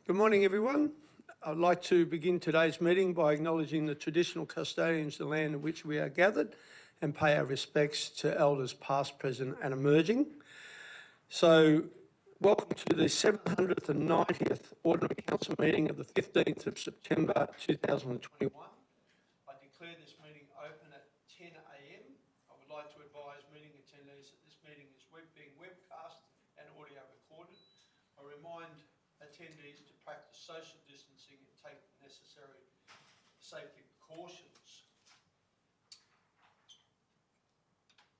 Good morning, everyone. I'd like to begin today's meeting by acknowledging the traditional custodians of the land in which we are gathered and pay our respects to elders past, present and emerging. So, welcome to the 790th Ordinary Council meeting of the 15th of September 2021. I declare this meeting open at 10 a.m. I would like to advise meeting attendees that this meeting is being webcast and audio recorded. I remind attendees to practice social distancing and take the necessary safety precautions.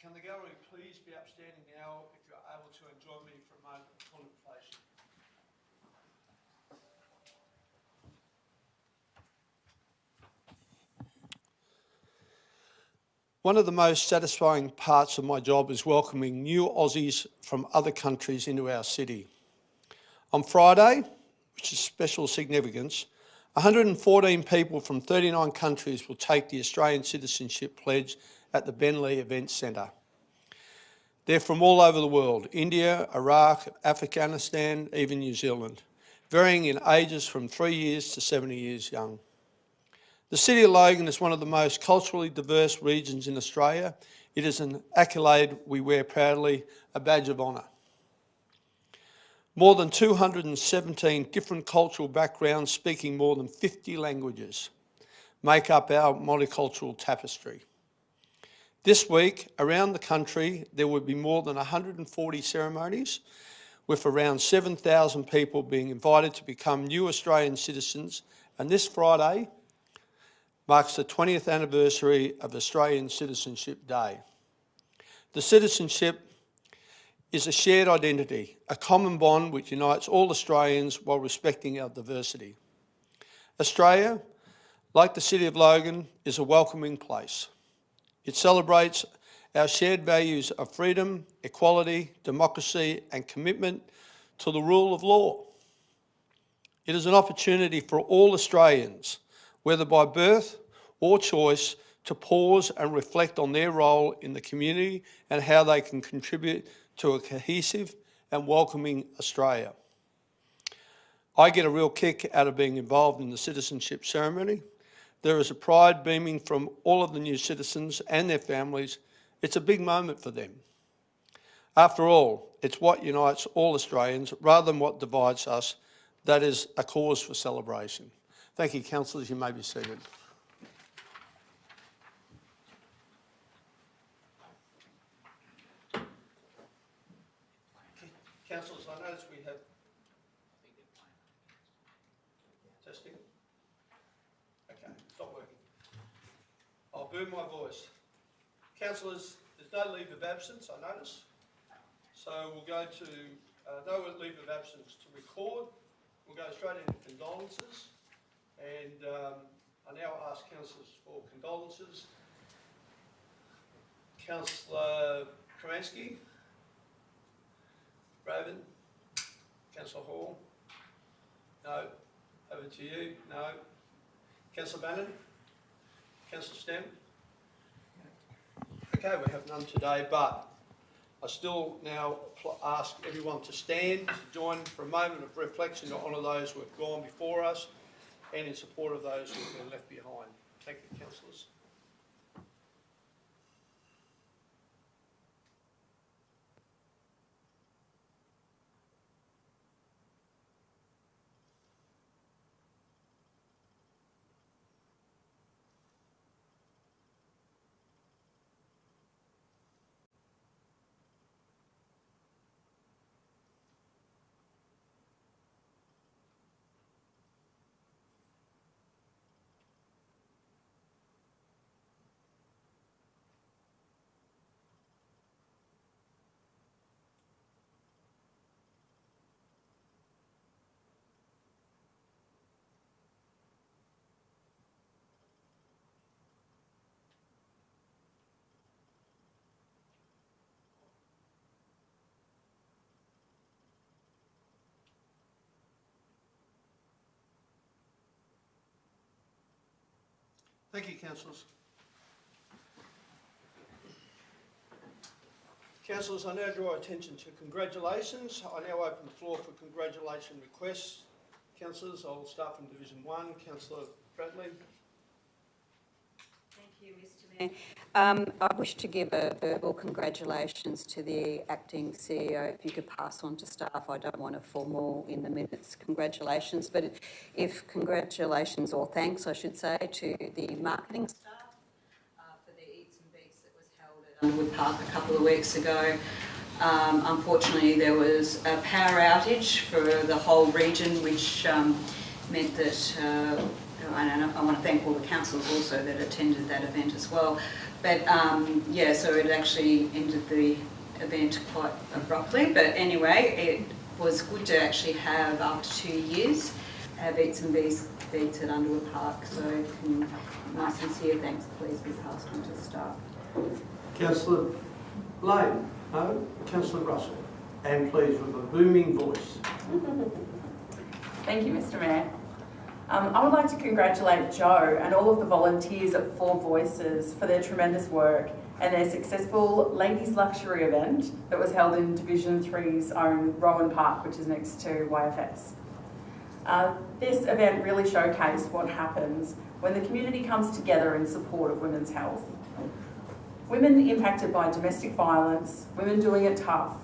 Can the gallery please be upstanding now if you're able to, and join me for a moment of contemplation. One of the most satisfying parts of my job is welcoming new Aussies from other countries into our city. On Friday, which is special significance, 114 people from 39 countries will take the Australian Citizenship Pledge at the Bentley Event Centre. They're from all over the world: India, Iraq, Afghanistan, even New Zealand, varying in ages from 3 years to 70 years young. The City of Logan is one of the most culturally diverse regions in Australia. It is an accolade we wear proudly, a badge of honour. More than 217 different cultural backgrounds speaking more than 50 languages make up our multicultural tapestry. This week, around the country, there will be more than 140 ceremonies, with around 7,000 people being invited to become new Australian citizens, and this Friday marks the 20th anniversary of Australian Citizenship Day. The citizenship is a shared identity, a common bond which unites all Australians while respecting our diversity. Australia, like the City of Logan, is a welcoming place. It celebrates our shared values of freedom, equality, democracy and commitment to the rule of law. It is an opportunity for all Australians, whether by birth or choice, to pause and reflect on their role in the community and how they can contribute to a cohesive and welcoming Australia. I get a real kick out of being involved in the citizenship ceremony. There is a pride beaming from all of the new citizens and their families. It's a big moment for them. After all, it's what unites all Australians rather than what divides us that is a cause for celebration. Thank you, councillors. You may be seated. Councillors, I notice we have testing. Okay, stop working. I'll boom my voice. Councillors, there's no leave of absence, I notice. So we'll go to no leave of absence to record. We'll go straight into condolences. And I now ask councillors for condolences. Councillor Kransky. Raven, Councillor Hall, no. Over to you, no. Councillor Bannon, Councillor Stem. Okay, we have none today, but I still now ask everyone to stand, to join for a moment of reflection to honour those who have gone before us and in support of those who have been left behind. Thank you, councillors. Thank you, councillors. Councillors, I now draw attention to congratulations. I now open the floor for congratulation requests. Councillors, I'll start from Division 1. Councillor Bradley. Thank you, Mr Mayor. I wish to give a verbal congratulations to the acting CEO. If you could pass on to staff, I don't want a formal in the minutes congratulations, but if congratulations or thanks, I should say, to the marketing staff for the Eats and Beats that was held at Underwood Park a couple of weeks ago. Unfortunately, there was a power outage for the whole region, which meant that I want to thank all the councils also that attended that event as well. But yeah, so it actually ended the event quite abruptly. But anyway, it was good to actually have, after 2 years, have Eats and Beats at Underwood Park. So my sincere thanks please be passed on to staff. Councillor Lane. No. Councillor Russell. And please, with a booming voice. Thank you, Mr Mayor. I would like to congratulate Joe and all of the volunteers at Four Voices for their tremendous work and their successful Ladies Luxury event that was held in Division 3's own Rowan Park, which is next to YFS. This event really showcased what happens when the community comes together in support of women's health. Women impacted by domestic violence, women doing it tough,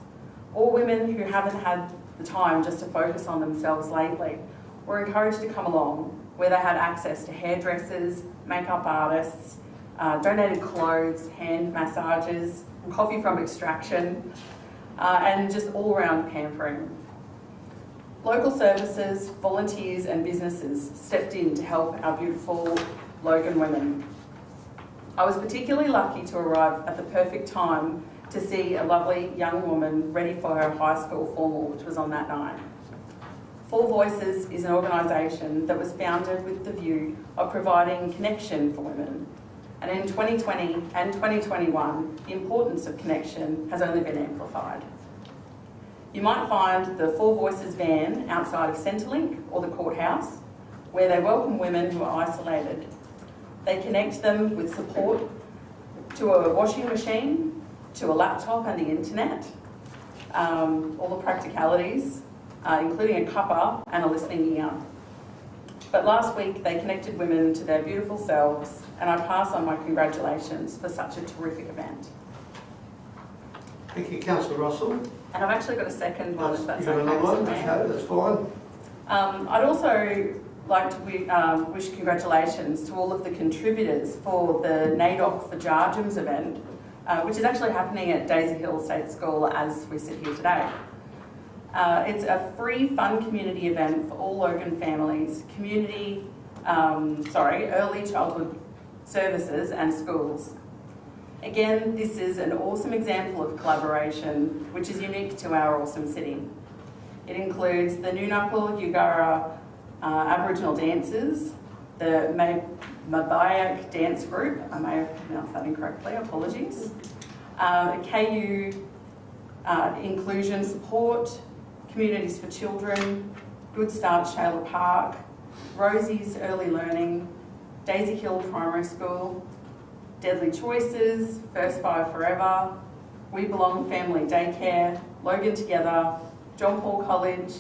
or women who haven't had the time just to focus on themselves lately were encouraged to come along, where they had access to hairdressers, makeup artists, donated clothes, hand massages, coffee from extraction, and just all-round pampering. Local services, volunteers and businesses stepped in to help our beautiful Logan women. I was particularly lucky to arrive at the perfect time to see a lovely young woman ready for her high school formal, which was on that night. Four Voices is an organisation that was founded with the view of providing connection for women. And in 2020 and 2021, the importance of connection has only been amplified. You might find the Four Voices van outside of Centrelink or the courthouse, where they welcome women who are isolated. They connect them with support to a washing machine, to a laptop and the internet, all the practicalities, including a cuppa and a listening ear. But last week they connected women to their beautiful selves, and I pass on my congratulations for such a terrific event. Thank you, Councillor Russell. And I've actually got a second one, if that's okay. You've got another one? Okay, that's fine. I'd also like to wish congratulations to all of the contributors for the NAIDOC for Jarjums event, which is actually happening at Daisy Hill State School as we sit here today. It's a free, fun community event for all Logan families, early childhood services and schools. Again, this is an awesome example of collaboration, which is unique to our awesome city. It includes the Nunapul Yugara Aboriginal dancers, the Mabayak dance group, I may have pronounced that incorrectly, apologies, KU inclusion support, Communities for Children, Good Start Shayla Park, Rosie's Early Learning, Daisy Hill Primary School, Deadly Choices, First Five Forever, We Belong Family Daycare, Logan Together, John Paul College,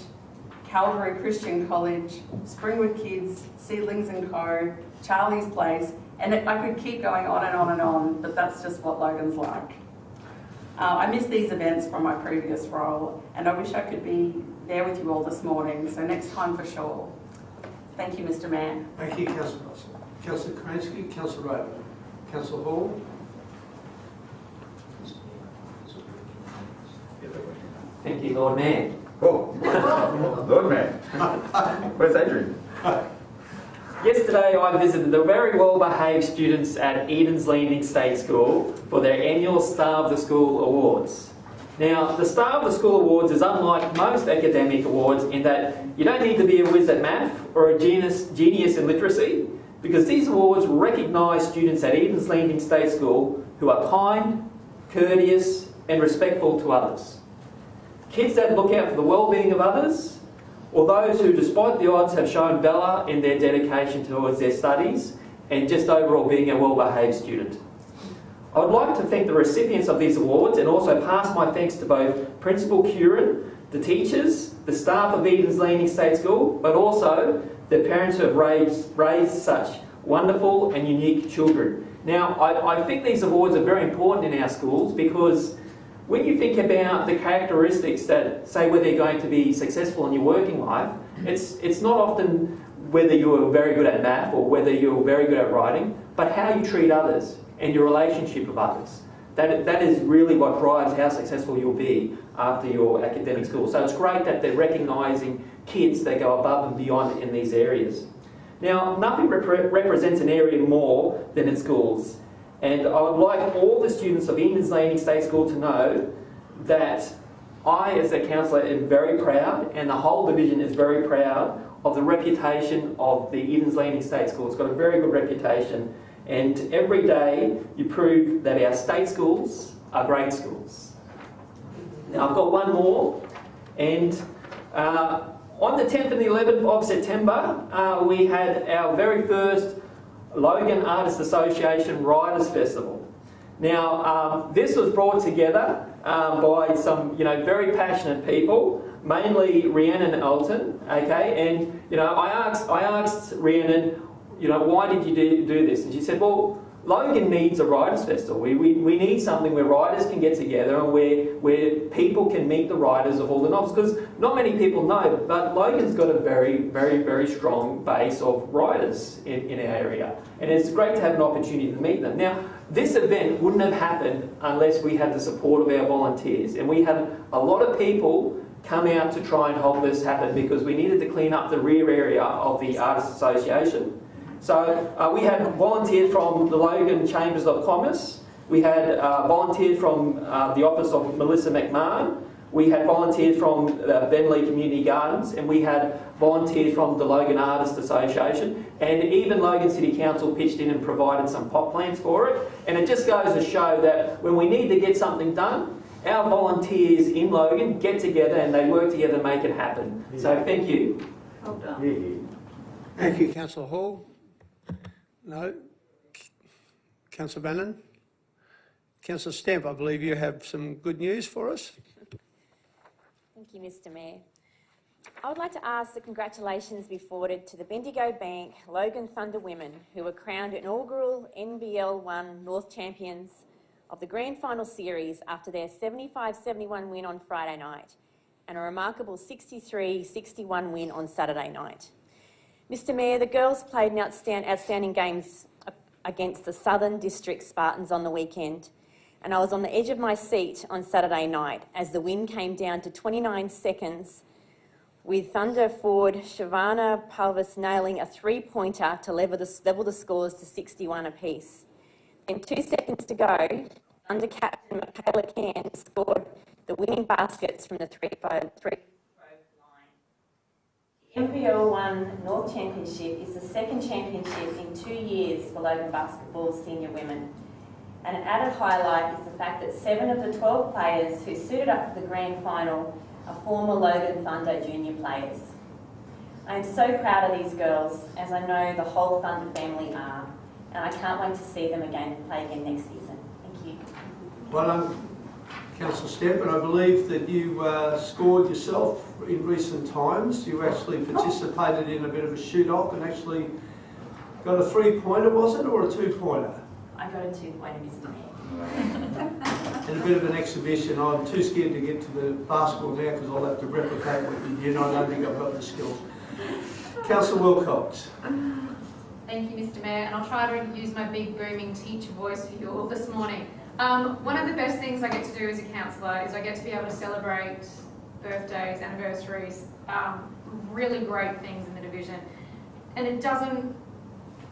Calvary Christian College, Springwood Kids, Seedlings & Co, Charlie's Place, and I could keep going on and on and on, but that's just what Logan's like. I miss these events from my previous role, and I wish I could be there with you all this morning, so next time for sure. Thank you, Mr Mayor. Thank you, Councillor Russell. Councillor Kransky, Councillor Raven. Councillor Hall. Thank you, Lord Mayor. Oh, Lord Mayor. Where's Adrian? Yesterday I visited the very well-behaved students at Eden's Landing State School for their annual Star of the School Awards. Now, the Star of the School Awards is unlike most academic awards in that you don't need to be a whiz at math or a genius in literacy, because these awards recognise students at Eden's Landing State School who are kind, courteous and respectful to others. Kids that look out for the well-being of others, or those who, despite the odds, have shown valour in their dedication towards their studies and just overall being a well-behaved student. I would like to thank the recipients of these awards and also pass my thanks to both Principal Curran, the teachers, the staff of Eden's Landing State School, but also the parents who have raised such wonderful and unique children. Now, I think these awards are very important in our schools because when you think about the characteristics that say whether you're going to be successful in your working life, it's not often whether you're very good at math or whether you're very good at writing, but how you treat others and your relationship with others. That is really what drives how successful you'll be after your academic school. So it's great that they're recognising kids that go above and beyond in these areas. Now, nothing represents an area more than its schools. And I would like all the students of Eden's Landing State School to know that I, as a councillor, am very proud, and the whole division is very proud of the reputation of the Eden's Landing State School. It's got a very good reputation. And every day you prove that our state schools are great schools. Now I've got one more, and on the 10th and the 11th of September we had our very first Logan Artists Association Writers Festival. Now this was brought together by some very passionate people, mainly Rhiannon Elton, okay, and I asked Rhiannon, why did you do this? And she said, well, Logan needs a writers' festival. We need something where writers can get together and where people can meet the writers of all the novels. Because not many people know, but Logan's got a very, very, very strong base of writers in our area. And it's great to have an opportunity to meet them. Now, this event wouldn't have happened unless we had the support of our volunteers. And we had a lot of people come out to try and hold this happen because we needed to clean up the rear area of the Artists Association. So we had volunteers from the Logan Chambers of Commerce, we had volunteers from the office of Melissa McMahon, we had volunteers from Bentley Community Gardens, and we had volunteers from the Logan Artists Association, and even Logan City Council pitched in and provided some pot plants for it. And it just goes to show that when we need to get something done, our volunteers in Logan get together and they work together to make it happen. So thank you. Well done. Thank you, Councillor Hall. No. Councillor Bannon. Councillor Stamp, I believe you have some good news for us. Thank you, Mr Mayor. I would like to ask that congratulations be forwarded to the Bendigo Bank Logan Thunder women who were crowned inaugural NBL 1 North champions of the Grand Final Series after their 75-71 win on Friday night and a remarkable 63-61 win on Saturday night. Mr Mayor, the girls played an outstanding games against the Southern District Spartans on the weekend, and I was on the edge of my seat on Saturday night as the win came down to 29 seconds with Thunder forward Shavana Palvis nailing a three-pointer to level the scores to 61 apiece. In 2 seconds to go, Thunder captain Michaela Can scored the winning baskets from the three-throw line. The NPL 1 North Championship is the second championship in 2 years for Logan Basketball senior women. And an added highlight is the fact that 7 of the 12 players who suited up for the grand final are former Logan Thunder junior players. I am so proud of these girls, as I know the whole Thunder family are, and I can't wait to see them play again next season. Thank you. Well done, Councillor Stamp, and I believe that you scored yourself in recent times. You actually participated in a bit of a shoot-off and actually got a three-pointer, was it, or a two-pointer? I got a 2-pointer, Mr Mayor. And a bit of an exhibition. I'm too scared to get to the basketball now because I'll have to replicate what you did. I don't think I've got the skills. Councillor Wilcox. Thank you, Mr Mayor, and I'll try to use my big booming teacher voice for you all this morning. One of the best things I get to do as a councillor is I get to be able to celebrate birthdays, anniversaries, really great things in the division. And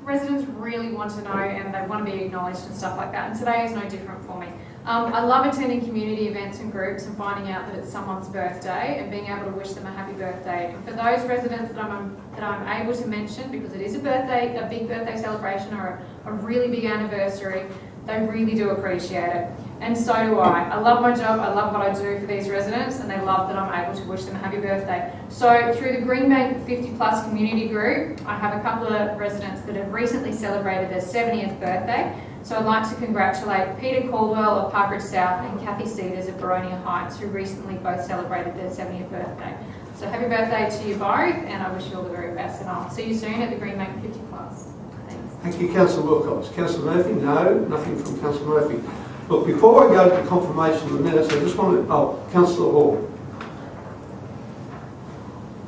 residents really want to know and they want to be acknowledged and stuff like that, and today is no different for me. I love attending community events and groups and finding out that it's someone's birthday and being able to wish them a happy birthday. And for those residents that I'm able to mention, because it is a big birthday celebration or a really big anniversary, they really do appreciate it. And so do I. I love my job, I love what I do for these residents, and they love that I'm able to wish them a happy birthday. So through the Greenbank 50 Plus community group, I have a couple of residents that have recently celebrated their 70th birthday. So I'd like to congratulate Peter Caldwell of Parkridge South and Kathy Cedars of Baronia Heights, who recently both celebrated their 70th birthday. So happy birthday to you both, and I wish you all the very best, and I'll see you soon at the Greenbank 50 Plus. Thanks. Thank you, Councillor Wilcox. Councillor Murphy? No, nothing from Councillor Murphy. Look, before I go to the confirmation of the minutes, I just want to... Oh, Councillor Hall.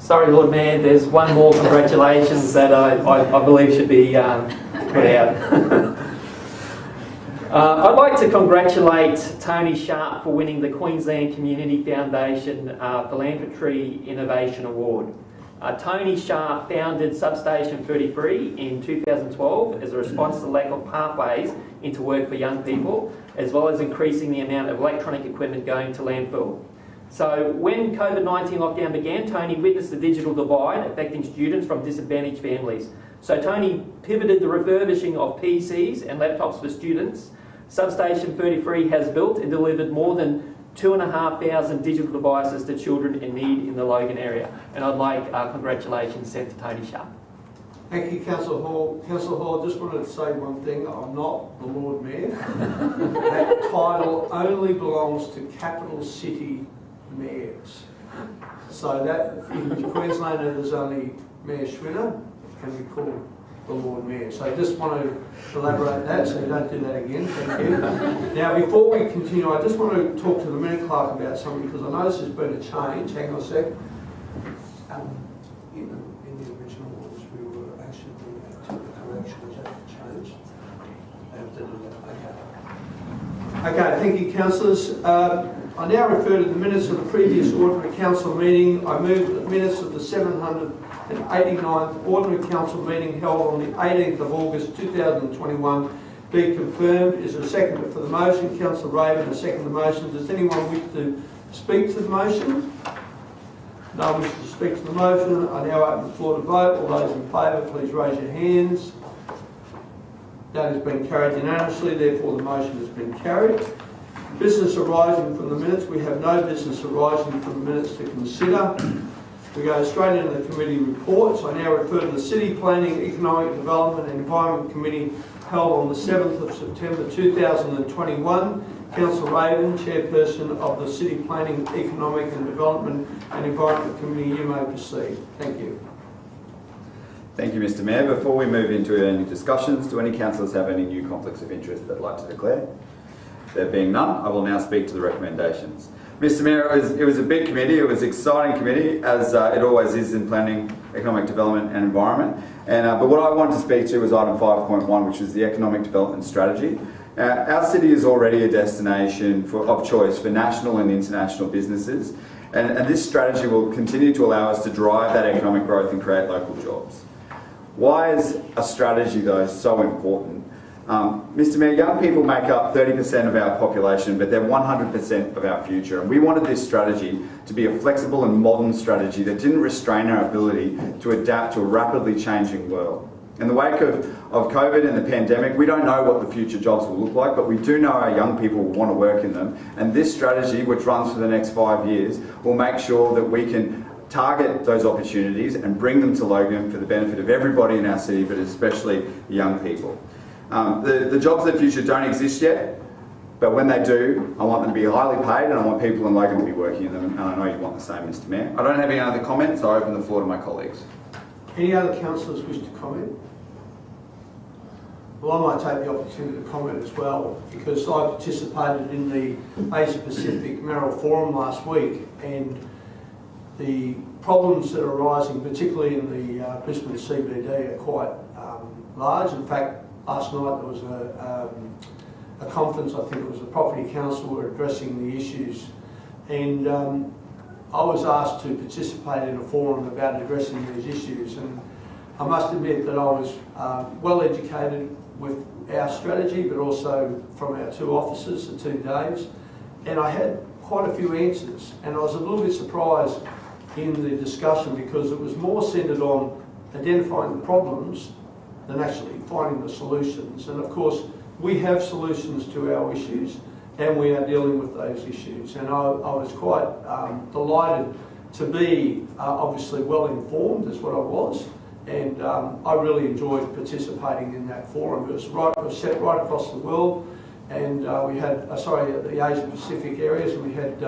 Sorry, Lord Mayor, there's one more congratulations that I believe should be put out. I'd like to congratulate Tony Sharp for winning the Queensland Community Foundation Philanthropy Innovation Award. Tony Sharp founded Substation 33 in 2012 as a response to the lack of pathways into work for young people, as well as increasing the amount of electronic equipment going to landfill. So when COVID-19 lockdown began, Tony witnessed the digital divide affecting students from disadvantaged families. So Tony pivoted the refurbishing of PCs and laptops for students. Substation 33 has built and delivered more than 2,500 digital devices to children in need in the Logan area. And I'd like congratulations sent to Tony Sharp. Thank you, Councillor Hall. Councillor Hall, I just wanted to say one thing. I'm not the Lord Mayor. That title only belongs to capital city mayors. So that in Queensland there's only Mayor Schwinner can be called the Lord Mayor. So I just want to elaborate that so you don't do that again. Thank you. Now before we continue, I just want to talk to the minute clerk about something because I notice there's been a change. Hang on a sec. In the original ones we were actually doing a correction. Is that changed? I have to do that. Okay. Okay, thank you, councillors. I now refer to the minutes of the previous ordinary council meeting. I move that the minutes of the 789th ordinary council meeting held on the 18th of August 2021 be confirmed. Is there a seconder for the motion? Councillor Raven, a second the motion. Does anyone wish to speak to the motion? No one wishes to speak to the motion. I now open the floor to vote. All those in favour, please raise your hands. That has been carried unanimously, therefore the motion has been carried. Business arising from the minutes. We have no business arising from the minutes to consider. We go straight into the committee reports. I now refer to the City Planning, Economic Development and Environment Committee held on the 7th of September 2021. Councillor Raven, Chairperson of the City Planning, Economic and Development and Environment Committee, you may proceed. Thank you. Thank you, Mr. Mayor. Before we move into any discussions, do any councillors have any new conflicts of interest they'd like to declare? There being none, I will now speak to the recommendations. Mr. Mayor, it was a big committee. It was an exciting committee, as it always is in planning, economic development and environment. But what I wanted to speak to was item 5.1, which is the economic development strategy. Our city is already a destination of choice for national and international businesses, and this strategy will continue to allow us to drive that economic growth and create local jobs. Why is a strategy, though, so important? Mr. Mayor, young people make up 30% of our population, but they're 100% of our future. And we wanted this strategy to be a flexible and modern strategy that didn't restrain our ability to adapt to a rapidly changing world. In the wake of COVID and the pandemic, we don't know what the future jobs will look like, but we do know our young people will want to work in them. And this strategy, which runs for the next 5 years, will make sure that we can target those opportunities and bring them to Logan for the benefit of everybody in our city, but especially young people. The jobs of the future don't exist yet, but when they do, I want them to be highly paid and I want people in Logan to be working in them, and I know you want the same, Mr. Mayor. I don't have any other comments, so I open the floor to my colleagues. Any other councillors wish to comment? Well, I might take the opportunity to comment as well, because I participated in the Asia Pacific Mayoral Forum last week, and the problems that are arising, particularly in the Brisbane CBD, are quite large. In fact, last night there was a conference, I think it was the Property Council, were addressing the issues, and I was asked to participate in a forum about addressing these issues, and I must admit that I was well educated with our strategy, but also from our two officers, the two Daves, and I had quite a few answers, and I was a little bit surprised in the discussion because it was more centred on identifying the problems than actually finding the solutions. And of course, we have solutions to our issues and we are dealing with those issues. And I was quite delighted to be obviously well informed, is what I was. And I really enjoyed participating in that forum. It was set right across the world, and we had, the Asia Pacific areas, and we had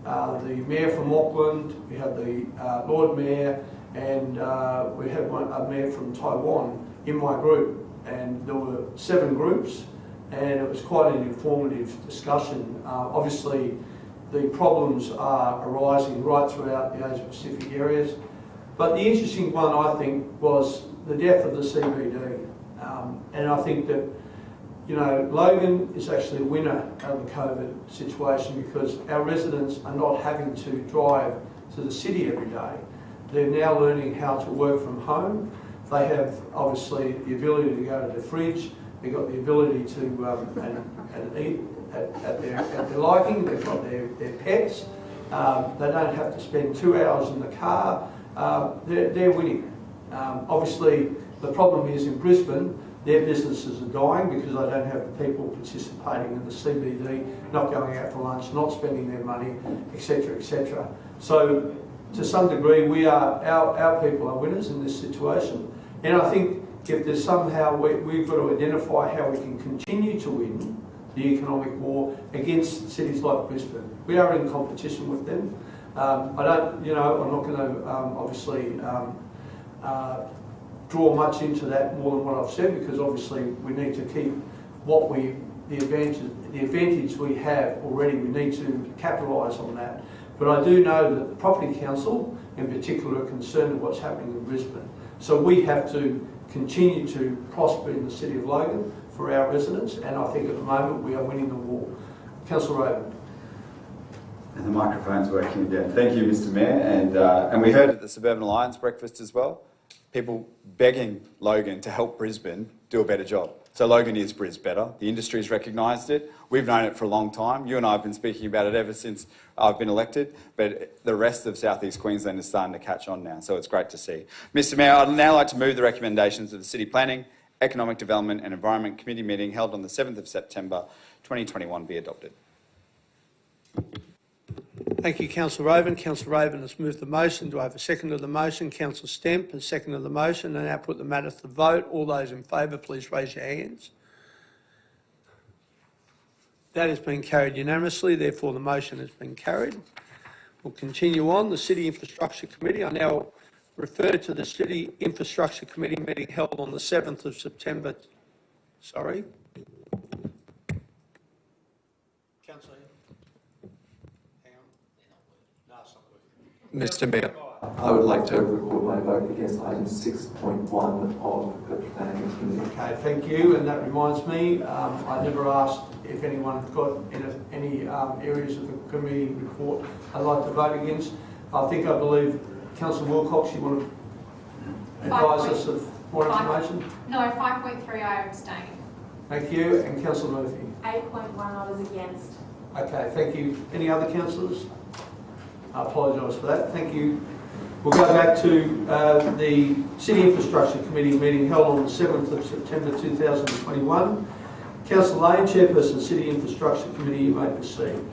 the Mayor from Auckland, we had the Lord Mayor, and we had a Mayor from Taiwan in my group. And there were 7 groups, and it was quite an informative discussion. Obviously, the problems are arising right throughout the Asia Pacific areas. But the interesting one, I think, was the death of the CBD. And I think that, you know, Logan is actually a winner out of the COVID situation because our residents are not having to drive to the city every day. They're now learning how to work from home. They have, obviously, the ability to go to the fridge. They've got the ability to and eat at their liking. They've got their pets. They don't have to spend 2 hours in the car. They're winning. Obviously, the problem is in Brisbane, their businesses are dying because they don't have the people participating in the CBD, not going out for lunch, not spending their money, etc., etc. So, to some degree, our people are winners in this situation. And I think if there's somehow we've got to identify how we can continue to win the economic war against cities like Brisbane. We are in competition with them. I don't, you know, I'm not going to obviously draw much into that more than what I've said because obviously we need to keep the advantage we have already. We need to capitalise on that. But I do know that the Property Council in particular are concerned with what's happening in Brisbane. So we have to continue to prosper in the City of Logan for our residents, and I think at the moment we are winning the war. Councillor Bannon. And the microphone's working again. Thank you, Mr. Mayor. And we heard at the Suburban Alliance breakfast as well, people begging Logan to help Brisbane do a better job. So Logan is Bris better. The industry's recognised it. We've known it for a long time. You and I have been speaking about it ever since I've been elected, but the rest of South East Queensland is starting to catch on now, so it's great to see. Mr. Mayor, I'd now like to move the recommendations of the City Planning, Economic Development and Environment Committee meeting held on the 7th of September 2021 be adopted. Thank you, Councillor Raven. Councillor Raven has moved the motion. Do I have a second of the motion? Councillor Stemp has seconded the motion. I now put the matter to the vote. All those in favour, please raise your hands. That has been carried unanimously. Therefore, the motion has been carried. We'll continue on. The City Infrastructure Committee. I now refer to the City Infrastructure Committee meeting held on the 7th of September. Sorry. Councillor. Mr. Mayor, I would like to record my vote against item 6.1 of the Planning Committee. Okay, thank you. And that reminds me, I never asked if anyone got any areas of the committee report I'd like to vote against. I believe, Councillor Wilcox, you want to advise us of more information? No, 5.3 I abstain. Thank you. And Councillor Murphy? 8.1 I was against. Okay, thank you. Any other councillors? I apologise for that. Thank you. We'll go back to the City Infrastructure Committee meeting held on the 7th of September 2021. Councillor Lane, Chairperson, City Infrastructure Committee, you may proceed.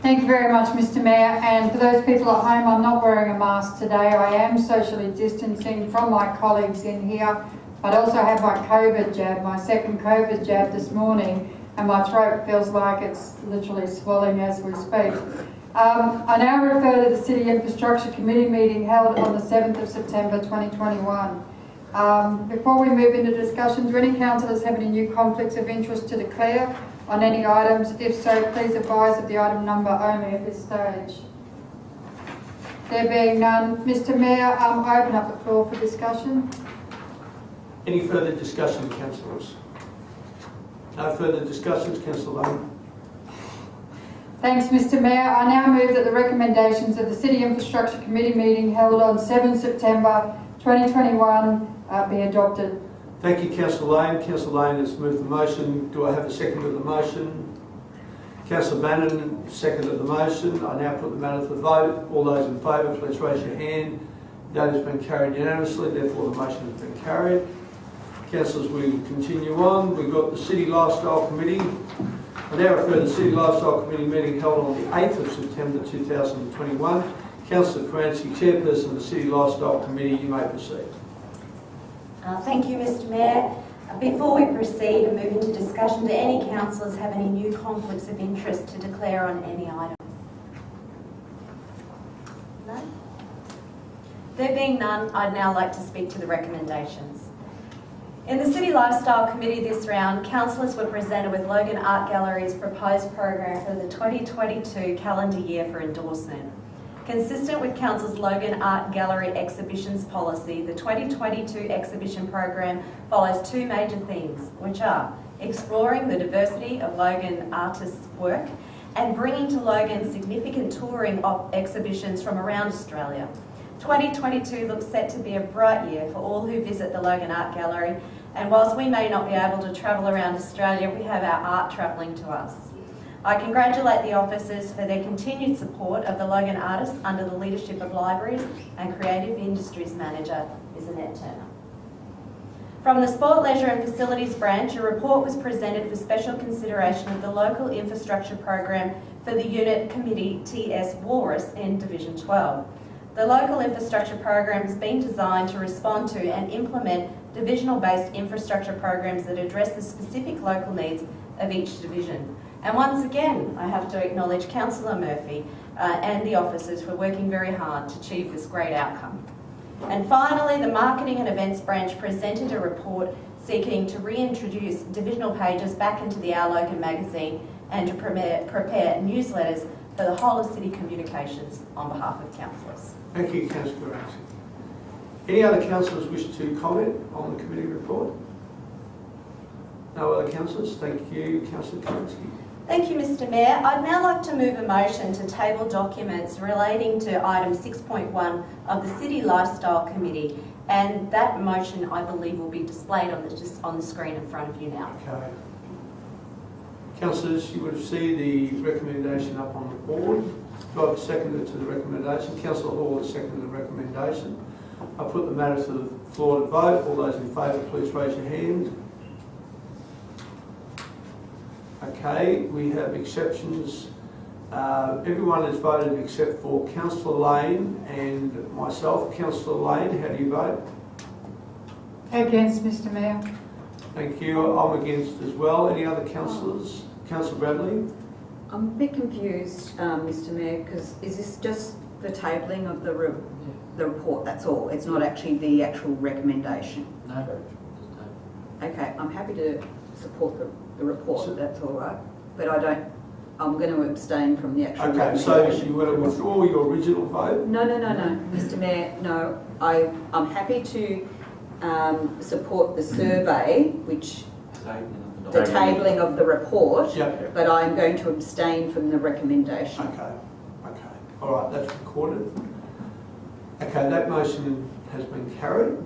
Thank you very much, Mr. Mayor. And for those people at home, I'm not wearing a mask today. I am socially distancing from my colleagues in here, but I also have my COVID jab, my second COVID jab this morning, and my throat feels like it's literally swelling as we speak. I now refer to the City Infrastructure Committee meeting held on the 7th of September 2021. Before we move into discussions, do any councillors have any new conflicts of interest to declare on any items? If so, please advise of the item number only at this stage. There being none, Mr. Mayor, I open up the floor for discussion. Any further discussion, councillors? No further discussions, Councillor Lane. Thanks, Mr. Mayor. I now move that the recommendations of the City Infrastructure Committee meeting held on 7 September 2021 be adopted. Thank you, Councillor Lane. Councillor Lane has moved the motion. Do I have a second of the motion? Councillor Bannon seconded the motion. I now put the matter to the vote. All those in favour, please raise your hand. That has been carried unanimously. Therefore, the motion has been carried. Councillors, we continue on. We've got the City Lifestyle Committee. I now refer to the City Lifestyle Committee meeting held on the 8th of September 2021. Councillor Crancy, Chairperson of the City Lifestyle Committee, you may proceed. Thank you, Mr. Mayor. Before we proceed and move into discussion, do any councillors have any new conflicts of interest to declare on any items? No? There being none, I'd now like to speak to the recommendations. In the City Lifestyle Committee this round, councillors were presented with Logan Art Gallery's proposed program for the 2022 calendar year for endorsement. Consistent with Council's Logan Art Gallery exhibitions policy, the 2022 exhibition program follows two major themes, which are exploring the diversity of Logan artists' work and bringing to Logan significant touring exhibitions from around Australia. 2022 looks set to be a bright year for all who visit the Logan Art Gallery, and whilst we may not be able to travel around Australia, we have our art travelling to us. I congratulate the officers for their continued support of the Logan artists under the leadership of Libraries and Creative Industries Manager, Ms. Annette Turner. From the Sport, Leisure and Facilities branch, a report was presented for special consideration of the Local Infrastructure Program for the Unit Committee TS Walrus in Division 12. The Local Infrastructure Program has been designed to respond to and implement divisional-based infrastructure programs that address the specific local needs of each division. And once again, I have to acknowledge Councillor Murphy and the officers for working very hard to achieve this great outcome. And finally, the Marketing and Events branch presented a report seeking to reintroduce divisional pages back into the Our Logan magazine and to prepare newsletters for the whole of City Communications on behalf of councillors. Thank you, Councillor Ramsey. Any other councillors wish to comment on the committee report? No other councillors? Thank you, Councillor Kerensky. Thank you, Mr. Mayor. I'd now like to move a motion to table documents relating to item 6.1 of the City Lifestyle Committee, and that motion, I believe, will be displayed on the screen in front of you now. Okay. Councillors, you would see the recommendation up on the board. Do I have a seconder to the recommendation? Councillor Hall has seconded the recommendation. I put the matter to the floor to vote. All those in favour, please raise your hand. Okay, we have exceptions. Everyone has voted except for Councillor Lane and myself. Councillor Lane, how do you vote? Against, Mr. Mayor. Thank you. I'm against as well. Any other councillors? Councillor Bradley? I'm a bit confused, Mr. Mayor, because is this just the tabling of the report, that's all? It's not actually the actual recommendation? No. Okay, I'm happy to support the report, that's all right. But I'm going to abstain from the actual recommendation. Okay, so you want to withdraw your original vote? No, Mr. Mayor, no. I'm happy to support the survey, which the tabling of the report, yep. But I'm going to abstain from the recommendation. Okay. All right, that's recorded. Okay, that motion has been carried.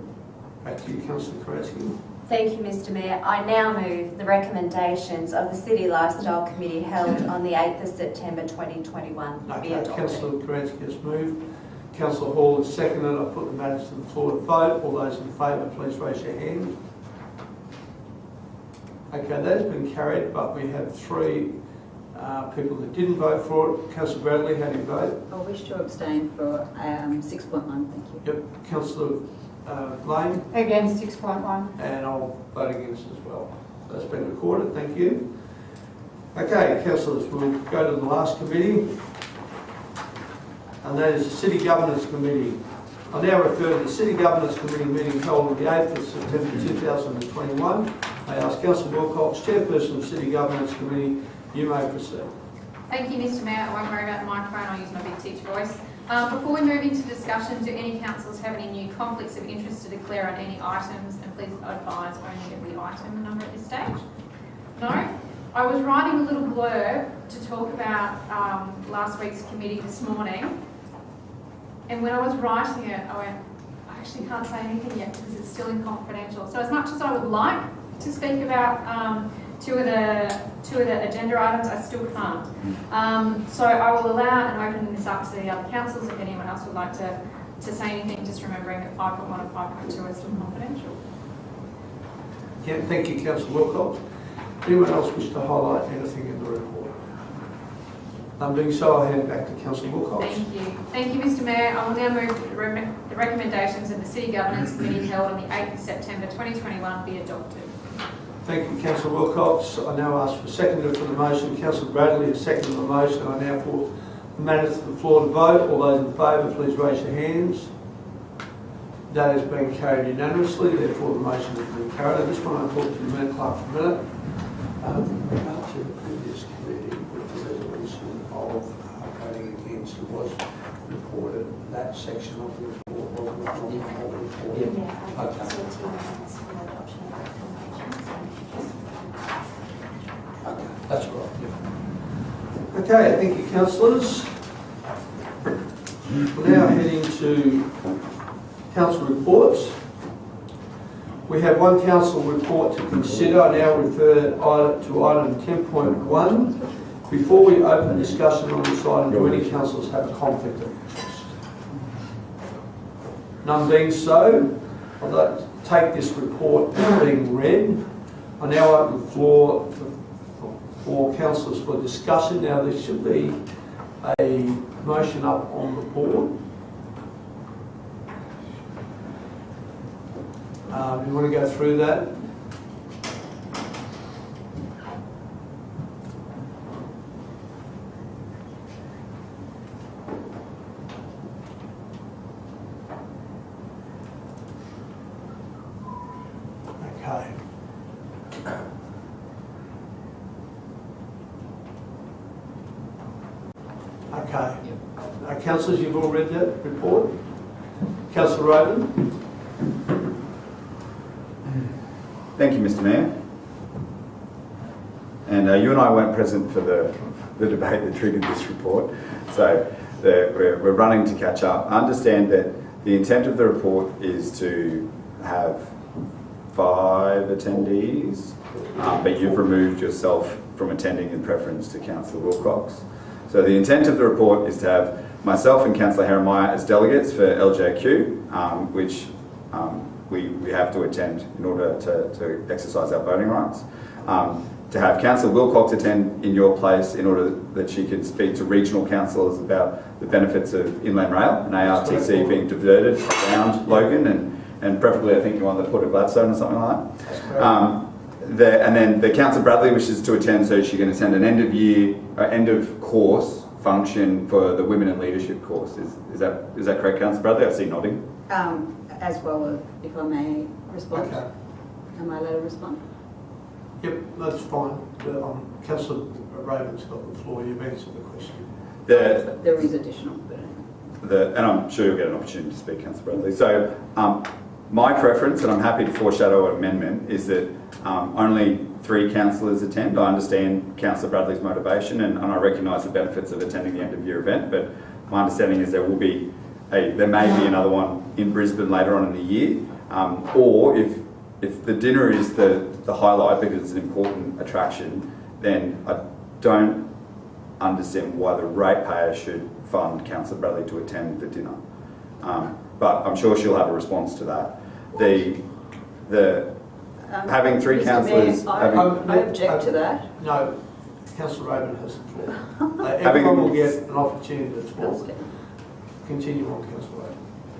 Back to you, Councillor Kerensky. Thank you, Mr. Mayor. I now move the recommendations of the City Lifestyle Committee held on the 8th of September 2021 be adopted. Councillor Kerensky has moved. Councillor Hall has seconded. I put the matter to the floor to vote. All those in favour, please raise your hand. Okay, that has been carried, but we have three people that didn't vote for it. Councillor Bradley, how do you vote? I wish to abstain for 6.1, thank you. Yep. Councillor Lane? Against 6.1. And I'll vote against as well. So that's been recorded, thank you. Okay, councillors, we'll go to the last committee, and that is the City Governance Committee. I now refer to the City Governance Committee meeting held on the 8th of September 2021. I ask Councillor Wilcox, Chairperson of the City Governance Committee, you may proceed. Thank you, Mr. Mayor. I won't worry about the microphone, I'll use my big teacher voice. Before we move into discussion, do any councillors have any new conflicts of interest to declare on any items? And please advise only of the item number at this stage. No? I was writing a little blurb to talk about last week's committee this morning. And when I was writing it, I went, I actually can't say anything yet because it's still in confidential. So as much as I would like to speak about two of the agenda items, I still can't. So I will allow and open this up to the other councillors if anyone else would like to say anything, just remembering that 5.1 and 5.2 are still confidential. Yeah, thank you, Councillor Wilcox. Anyone else wish to highlight anything in the report? Being so, I'll hand back to Councillor Wilcox. Thank you. Thank you, Mr. Mayor. I will now move the recommendations of the City Governance Committee held on the 8th of September 2021 be adopted. Thank you, Councillor Wilcox. I now ask for seconder for the motion. Councillor Bradley has seconded the motion. I now put the matter to the floor to vote. All those in favour, please raise your hands. That has been carried unanimously, therefore the motion has been carried. I just want to talk to the Mayor Clerk for a minute. In regard to the previous committee with the resolution of voting against, it was reported, that section of the report wasn't on the whole report. Yeah, Okay. Okay, that's right. Yeah. Okay, thank you, councillors. We're now heading to council reports. We have one council report to consider. I now refer to item 10.1. Before we open discussion on this item, do any councillors have a conflict of interest? None being so, I'd like to take this report as being read. I now open the floor for councillors for discussion. Now there should be a motion up on the board. You want to go through that? Okay. Okay. Councillors, you've all read that report? Councillor Roden? Thank you, Mr. Mayor. And you and I weren't present for the debate that triggered this report, so we're running to catch up. I understand that the intent of the report is to have 5 attendees, but you've removed yourself from attending in preference to Councillor Wilcox. So the intent of the report is to have myself and Councillor Heremiah as delegates for LJQ, which we have to attend in order to exercise our voting rights. To have Councillor Wilcox attend in your place in order that she can speak to regional councillors about the benefits of inland rail and ARTC being diverted around Logan and preferably I think you want to put a Gladstone or something like that. And then the Councillor Bradley wishes to attend so she can attend an end of course function for the Women in Leadership course. Is that correct, Councillor Bradley? I see nodding. As well, if I may respond. Okay. Am I allowed to respond? Yep, that's fine. Councillor Raven's got the floor. You've answered the question. There is additional. And I'm sure you'll get an opportunity to speak, Councillor Bradley. So my preference, and I'm happy to foreshadow an amendment, is that only 3 councillors attend. I understand Councillor Bradley's motivation and I recognise the benefits of attending the end of year event, but my understanding is there may be another one in Brisbane later on in the year, or if the dinner is the highlight because it's an important attraction, then I don't understand why the ratepayer should fund Councillor Bradley to attend the dinner. But I'm sure she'll have a response to that. Having 3 councillors... I object to that. No, Councillor Raven has the floor. Everyone will get an opportunity to talk. Continue on, Councillor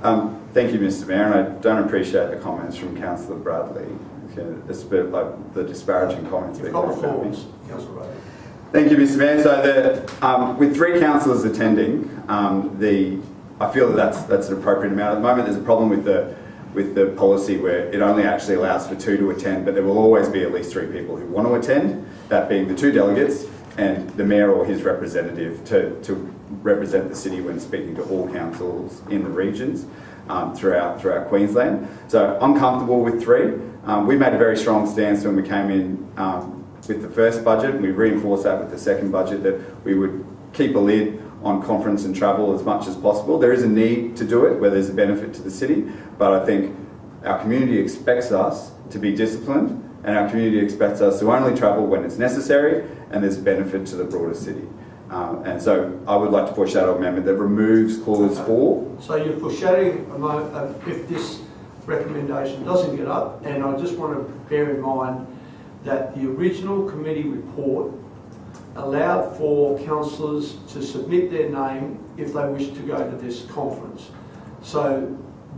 Raven. Thank you, Mr. Mayor, and I don't appreciate the comments from Councillor Bradley. It's a bit like the disparaging comments being made about me. Councillor Raven. Thank you, Mr. Mayor. So with 3 councillors attending, I feel that that's an appropriate amount. At the moment, there's a problem with the policy where it only actually allows for 2 to attend, but there will always be at least 3 people who want to attend, that being the 2 delegates and the mayor or his representative to represent the city when speaking to all councils in the regions throughout Queensland. So I'm comfortable with 3. We made a very strong stance when we came in with the first budget, and we reinforced that with the second budget, that we would keep a lid on conference and travel as much as possible. There is a need to do it where there's a benefit to the city, but I think our community expects us to be disciplined, and our community expects us to only travel when it's necessary and there's benefit to the broader city. And so I would like to foreshadow an amendment that removes clause 4. So you're foreshadowing if this recommendation doesn't get up, and I just want to bear in mind that the original committee report allowed for councillors to submit their name if they wish to go to this conference. So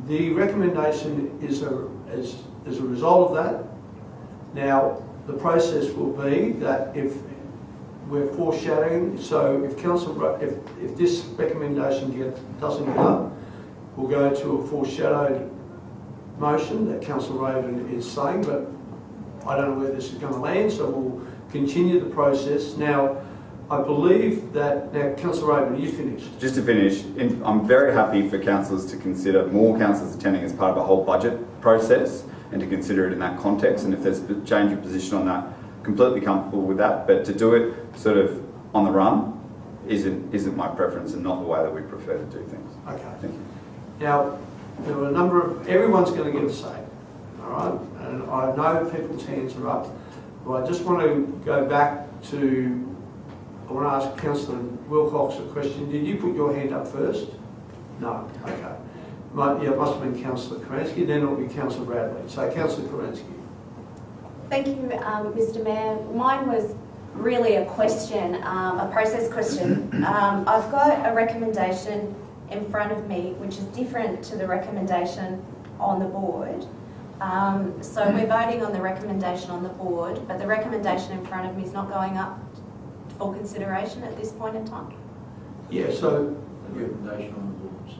the recommendation is as a result of that, Now, the process will be that if we're foreshadowing, so if this recommendation doesn't get up, we'll go to a foreshadowed motion that Councillor Raven is saying, but I don't know where this is going to land, so we'll continue the process. Now, I believe that, now Councillor Raven, are you finished? Just to finish, I'm very happy for councillors to consider more councillors attending as part of a whole budget process and to consider it in that context, and if there's a change of position on that, completely comfortable with that, but to do it sort of on the run isn't my preference and not the way that we prefer to do things. Okay. Thank you. Now, there were a number of, everyone's going to get a say, all right? And I know people's hands are up, but I just want to go back to, I want to ask Councillor Wilcox a question. Did you put your hand up first? No, okay. Yeah, it must have been Councillor Karansky, then it'll be Councillor Bradley. So Councillor Karansky. Thank you, Mr. Mayor. Mine was really a question, a process question. I've got a recommendation in front of me which is different to the recommendation on the board. So we're voting on the recommendation on the board, but the recommendation in front of me is not going up for consideration at this point in time. Yeah, so The recommendation on the board.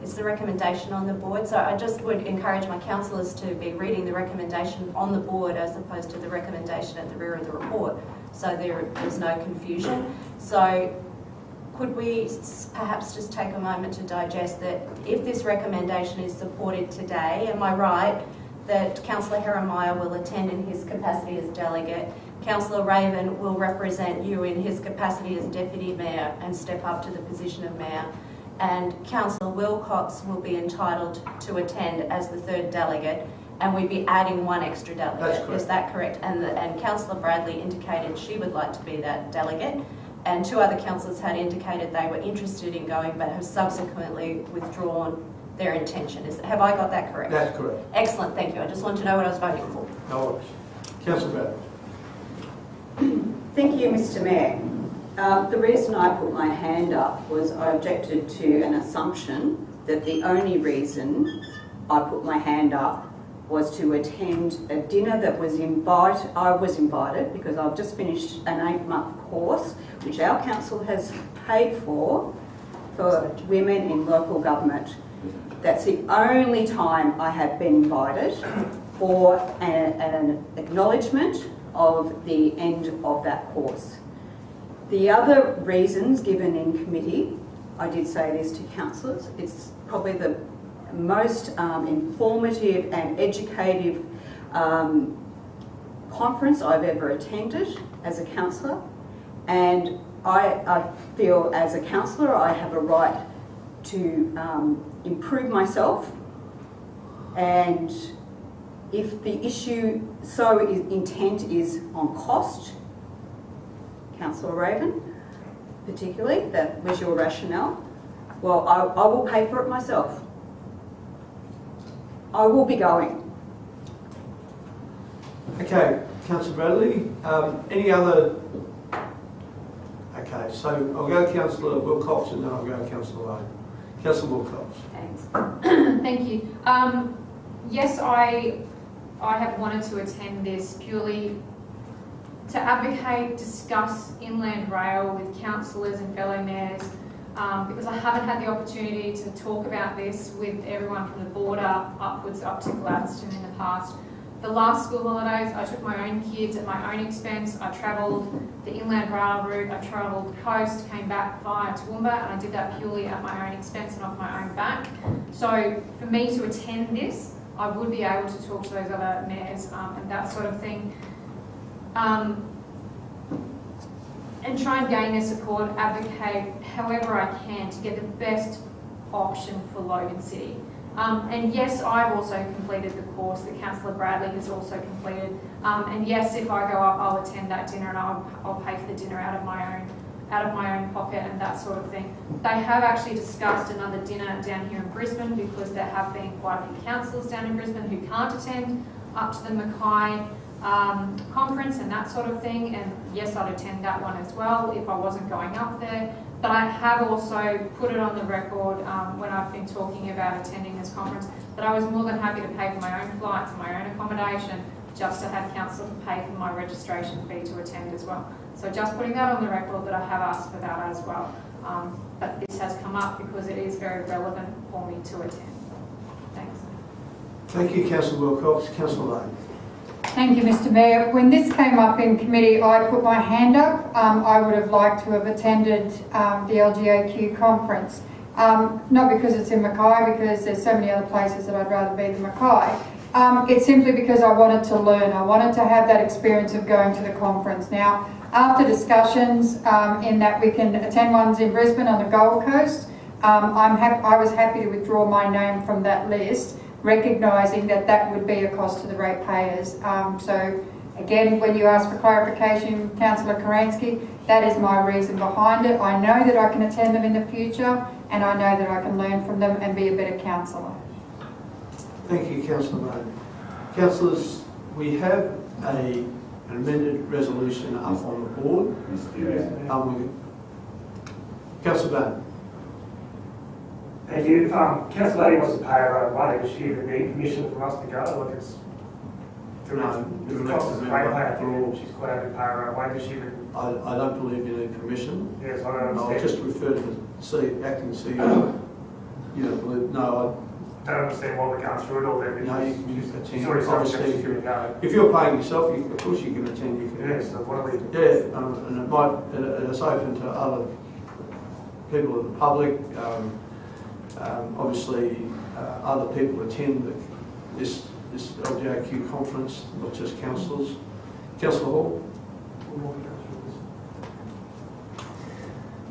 It's the recommendation on the board, so I just would encourage my councillors to be reading the recommendation on the board as opposed to the recommendation at the rear of the report, so there's no confusion. So could we perhaps just take a moment to digest that if this recommendation is supported today, am I right that Councillor Herremeyer will attend in his capacity as delegate, Councillor Raven will represent you in his capacity as Deputy Mayor and step up to the position of Mayor, and Councillor Wilcox will be entitled to attend as the third delegate, and we'd be adding one extra delegate. That's correct. Is that correct? And Councillor Bradley indicated she would like to be that delegate, and two other councillors had indicated they were interested in going but have subsequently withdrawn their intention. Have I got that correct? that's correct. Excellent, thank you. I just wanted to know what I was voting for. No worries. Councillor Bradley. Thank you, Mr. Mayor. The reason I put my hand up was I objected to an assumption that the only reason I put my hand up was to attend a dinner that was I was invited because I've just finished an 8-month course which our council has paid for women in local government. That's the only time I have been invited for an acknowledgement of the end of that course. The other reasons given in committee, I did say this to councillors, it's probably the most informative and educative conference I've ever attended as a councillor, and I feel as a councillor I have a right to improve myself, and if the issue intent is on cost, Councillor Raven, particularly, that was your rationale, well, I will pay for it myself. I will be going. Okay, Councillor Bradley. Any other? Okay, so I'll go Councillor Wilcox and then I'll go Councillor Raven. Councillor Wilcox. Thanks. Thank you. Yes, I have wanted to attend this purely to advocate, discuss Inland Rail with councillors and fellow mayors, because I haven't had the opportunity to talk about this with everyone from the border upwards up to Gladstone in the past. The last school holidays, I took my own kids at my own expense. I travelled the Inland Rail route, I travelled the coast, came back via Toowoomba, and I did that purely at my own expense and off my own back. So for me to attend this, I would be able to talk to those other mayors and that sort of thing. And try and gain their support, advocate however I can to get the best option for Logan City. And yes, I've also completed the course that Councillor Bradley has also completed. And yes, if I go up, I'll attend that dinner and I'll pay for the dinner out of my own pocket and that sort of thing. They have actually discussed another dinner down here in Brisbane because there have been quite a few councillors down in Brisbane who can't attend up to the Mackay conference and that sort of thing, and yes, I'd attend that one as well if I wasn't going up there. But I have also put it on the record when I've been talking about attending this conference that I was more than happy to pay for my own flights and my own accommodation just to have council to pay for my registration fee to attend as well. So just putting that on the record that I have asked for that as well. But this has come up because it is very relevant for me to attend. Thanks. Thank you, Councillor Wilcox. Councillor Lane. Thank you, Mr. Mayor. When this came up in committee, I put my hand up. I would have liked to have attended the LGAQ conference. Not because it's in Mackay, because there's so many other places that I'd rather be than Mackay. It's simply because I wanted to learn. I wanted to have that experience of going to the conference. Now, after discussions in that we can attend ones in Brisbane on the Gold Coast, I was happy to withdraw my name from that list, recognising that that would be a cost to the ratepayers. So again, when you ask for clarification, Councillor Karansky, that is my reason behind it. I know that I can attend them in the future, and I know that I can learn from them and be a better councillor. Thank you, Councillor Bannon. Councillors, we have an amended resolution up on the board. Councillor Bannon. Thank you. Councillor Lady wants to pay her own money, but she even need permission from us to go. Like it's costs us ratepayers for all. She's quite happy to pay her own way. Does she? I don't believe you need permission. Yes, I don't understand. I'll just refer to the acting CEO. You don't believe? No, I don't understand why we're going through it all then. No, you can just attend. She's already Obviously, if you're paying yourself, of course you can attend. You can. Yes, so what are we? Yeah, and it might. It's open to other people of the public. Obviously, other people attend this LGAQ conference, not just councillors. Councillor Hall.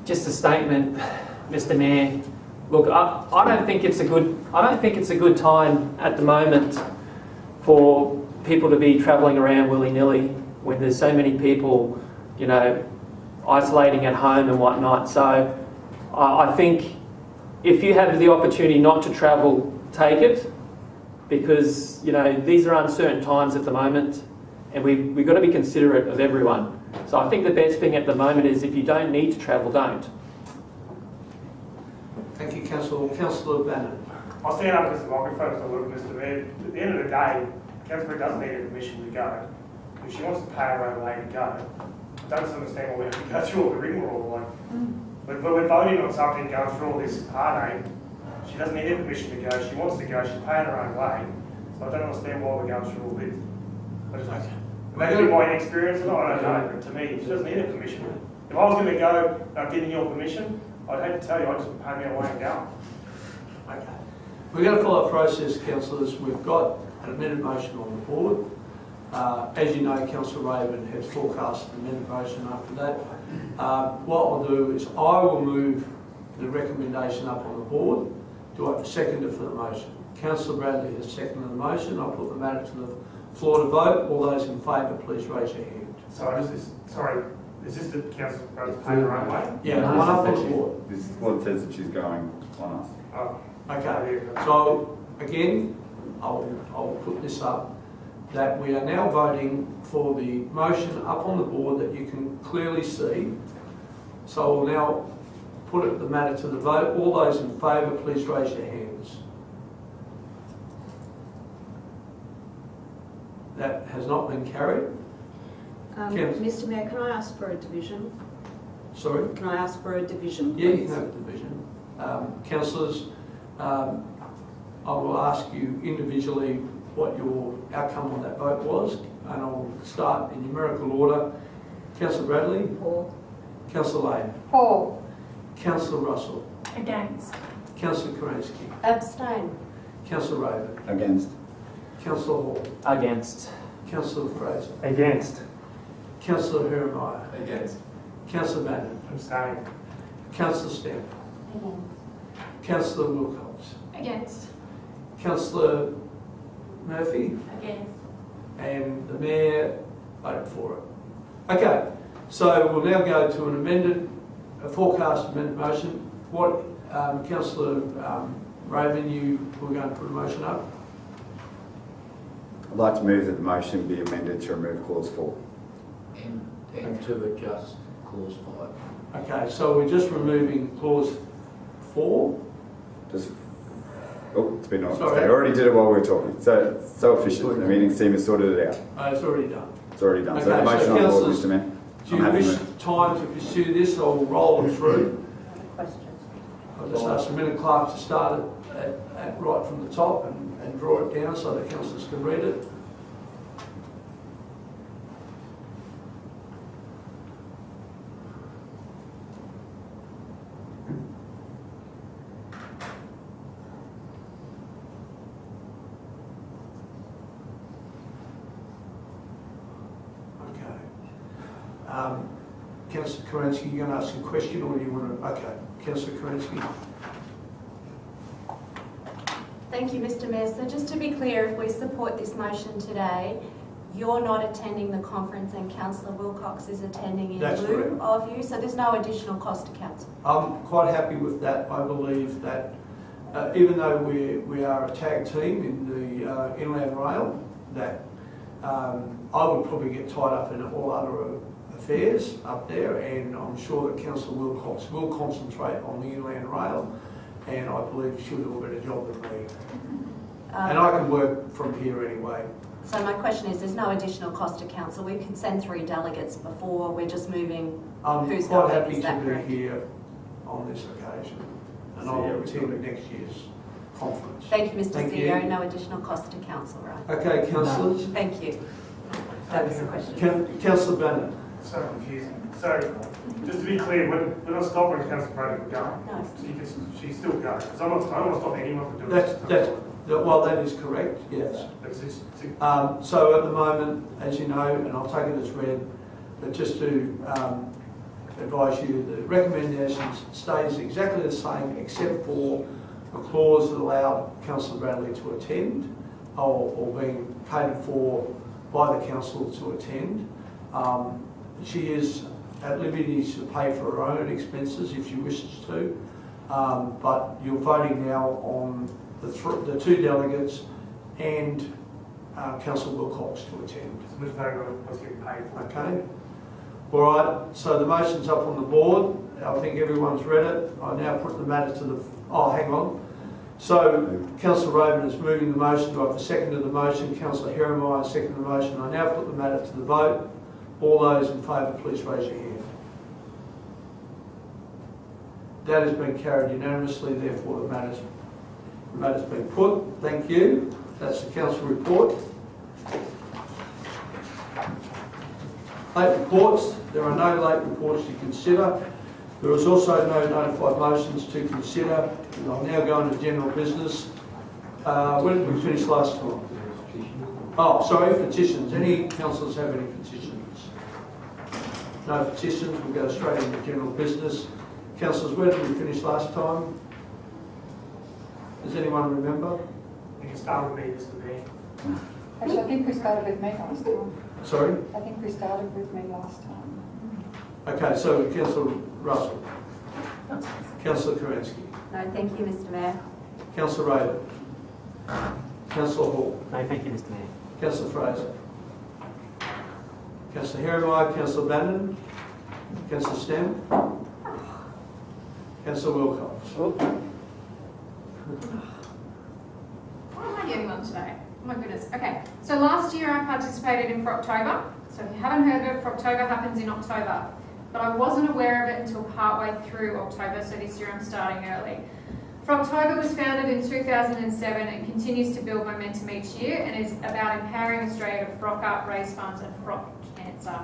Just a statement, Mr. Mayor. Look, I don't think it's a good time at the moment for people to be travelling around willy-nilly when there's so many people, you know, isolating at home and whatnot. So I think if you have the opportunity not to travel, take it, because, you know, these are uncertain times at the moment, and we've got to be considerate of everyone. So I think the best thing at the moment is if you don't need to travel, don't. Thank you, Councillor Bannon. I'll stand up because the microphone's not working, Mr. Mayor. At the end of the day, Councillor doesn't need a permission to go. If she wants to pay her own way to go, I don't understand why we have to go through all the rigmarole. But we're voting on something, going through all this heartache. She doesn't need a permission to go. She wants to go. She's paying her own way. So I don't understand why we're going through all this. Maybe my experience or not, I don't know. But to me, she doesn't need a permission. If I was going to go getting your permission, I'd hate to tell you, I'd just pay me away and go. Okay. We're going to follow a process, councillors. We've got an amended motion on the board. As you know, Councillor Raven has forecast an amended motion after that. What I'll do is I will move the recommendation up on the board. Do I have a seconder for the motion? Councillor Bradley has seconded the motion. I'll put the matter to the floor to vote. All those in favour, please raise your hand. Is this the council proposed to pay her own way? Yeah, the one up on the board. This is what says that she's going on us. Oh. Okay, so again, I'll put this up, that we are now voting for the motion up on the board that you can clearly see. So we'll now put the matter to the vote. All those in favour, please raise your hands. That has not been carried. Mr. Mayor, can I ask for a division? Sorry? Can I ask for a division, please? Yeah, you can have a division. Councillors, I will ask you individually what your outcome on that vote was, and I'll start in numerical order. Councillor Bradley? For. Councillor Lane? For. Councillor Russell? Against. Councillor Karansky? Abstain. Councillor Raven? Against. Councillor Hall? Against. Councillor Fraser? Against. Councillor Heremiah? Against. Councillor Bannon? Abstain. Councillor Stamp? Councillor Wilcox? Against. Councillor Murphy? Against. And the Mayor voted for it. Okay, so we'll now go to a forecast amended motion. What, Councillor Raven, you were going to put a motion up? I'd like to move that the motion be amended to remove clause 4. And to adjust clause 5. Okay, so we're just removing clause 4. Just Oh, it's been on. Sorry. They already did it while we were talking. So efficient. The meetings team has sorted it out. It's already done. It's already done. Okay, So the motion on the board, councillors, Mr. Mayor. Do I'm you happy wish with it. time to pursue this, or roll them through? Questions? I'll just ask the minute clerk to start it at right from the top and draw it down so the councillors can read it. Councillor Kerensky, you going to ask a question, or do you want to? Okay, Councillor Kerensky. Thank you, Mr. Mayor. So just to be clear, if we support this motion today, you're not attending the conference and Councillor Wilcox is attending in That's lieu correct. of you, so there's no additional cost to council. I'm quite happy with that. I believe that even though we are a tag team in the Inland Rail, that I would probably get tied up in all other affairs up there, and I'm sure that Councillor Wilcox will concentrate on the Inland Rail, and I believe she'll do a better job than me. And I can work from here anyway. So my question is, there's no additional cost to council. We can send 3 delegates before, we're just moving I'm who's quite going, happy is that to be correct? here on this occasion, and I will attend next year's conference. Thank you, Mr. Thank CEO. you. No additional cost to council, right? Okay, councillors. Thank you. That was the question. Councillor Bannon. So confusing. So, just to be clear, we're not stopping Councillor Bannon from going. No. So she's still going. Because I don't want to stop anyone from doing Well, that is correct, yes. So at the moment, as you know, and I'll take it as read, but just to advise you, the recommendation stays exactly the same except for a clause that allowed Councillor Bradley to attend or being catered for by the council to attend. She is at liberty to pay for her own expenses if she wishes to, but you're voting now on the 2 delegates and Councillor Wilcox to attend. We're voting on what's getting paid for. Okay. All right. So the motion's up on the board. I think everyone's read it. I now put the matter to the. Oh, hang on. So Councillor Roman is moving the motion. Do I have a second to the motion? Councillor Heremiah second the motion. I now put the matter to the vote. All those in favour, please raise your hand. That has been carried unanimously. Therefore, the matter's been put. Thank you. That's the council report. Late reports. There are no late reports to consider. There is also no notified motions to consider. And I'll now go into general business. When did we finish last time? Oh, sorry, petitions. Any councillors have any petitions? No petitions. We'll go straight into general business. Councillors, where did we finish last time? Does anyone remember? You can start with me, Mr. Mayor. Actually, I think we started with me last time. Sorry? I think we started with me last time. Okay, so Councillor Russell. Councillor Kerensky. No, thank you, Mr. Mayor. Councillor Rader. Councillor Hall. No, thank you, Mr. Mayor. Councillor Fraser. Councillor Heremiah. Councillor Bannon. Councillor Stem. Councillor Wilcox. Why am I the only one today? Oh my goodness. Okay, so last year I participated in Froctober. So if you haven't heard of it, Froctober happens in October. But I wasn't aware of it until partway through October, so this year I'm starting early. Froctober was founded in 2007 and continues to build momentum each year and is about empowering Australia to frock up, raise funds and frock cancer.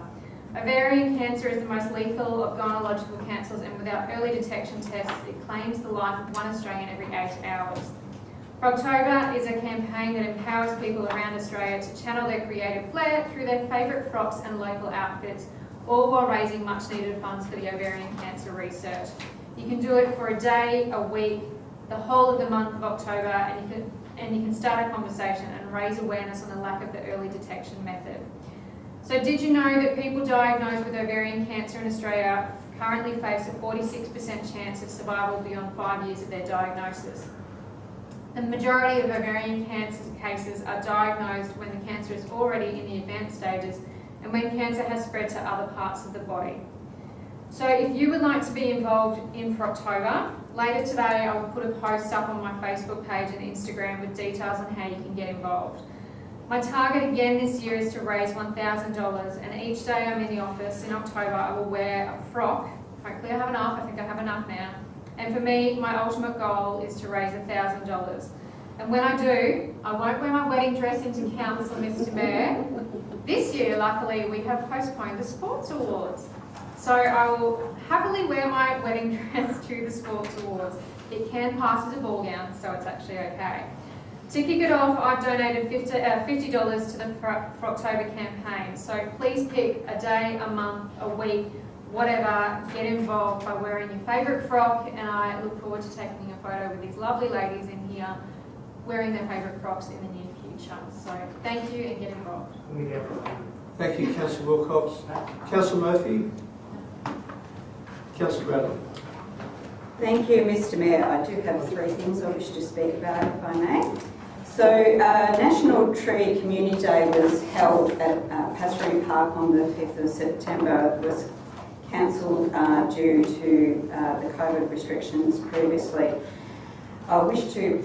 Ovarian cancer is the most lethal of gynecological cancers, and without early detection tests, it claims the life of 1 Australian every 8 hours. Froctober is a campaign that empowers people around Australia to channel their creative flair through their favourite frocks and local outfits, all while raising much needed funds for the ovarian cancer research. You can do it for a day, a week, the whole of the month of October, and you can start a conversation and raise awareness on the lack of the early detection method. So did you know that people diagnosed with ovarian cancer in Australia currently face a 46% chance of survival beyond 5 years of their diagnosis? The majority of ovarian cancer cases are diagnosed when the cancer is already in the advanced stages and when cancer has spread to other parts of the body. So if you would like to be involved in for October, later today I will put a post up on my Facebook page and Instagram with details on how you can get involved. My target again this year is to raise $1,000, and each day I'm in the office in October I will wear a frock. Hopefully I have enough, I think I have enough now. And for me, my ultimate goal is to raise $1,000. And when I do, I won't wear my wedding dress into council, Mr. Mayor. This year, luckily, we have postponed the sports awards. So I will happily wear my wedding dress to the sports awards. It can pass as a ball gown, so it's actually okay. To kick it off, I've donated $50 to the for October campaign. So please pick a day, a month, a week, whatever, get involved by wearing your favourite frock, and I look forward to taking a photo with these lovely ladies in here wearing their favourite frocks in the near future. So thank you and get involved. Thank you, Councillor Wilcox. Councillor Murphy. Councillor Bannon. Thank you, Mr. Mayor. I do have 3 things I wish to speak about, if I may. So, National Tree Community Day was held at Passerine Park on the 5th of September. It was cancelled due to the COVID restrictions previously. I wish to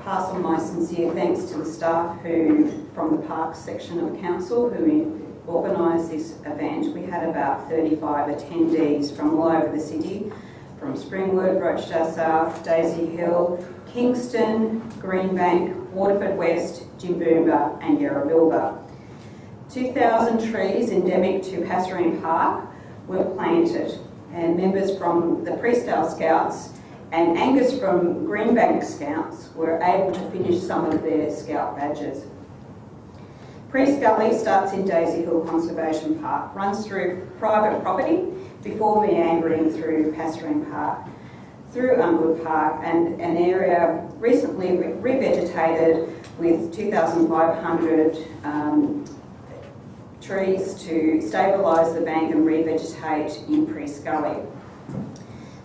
pass on my sincere thanks to the staff from the Parks section of Council who organised this event. We had about 35 attendees from all over the city, from Springwood, Rochdale South, Daisy Hill, Kingston, Greenbank, Waterford West, Jimboomba and Yarrabilba. 2,000 trees endemic to Passerine Park were planted, and members from the Priestdale Scouts and Angus from Greenbank Scouts were able to finish some of their Scout badges. Priest Gully starts in Daisy Hill Conservation Park, runs through private property before meandering through Passerine Park, through Underwood Park, and an area recently revegetated with 2,500 trees to stabilise the bank and revegetate in Priest Gully,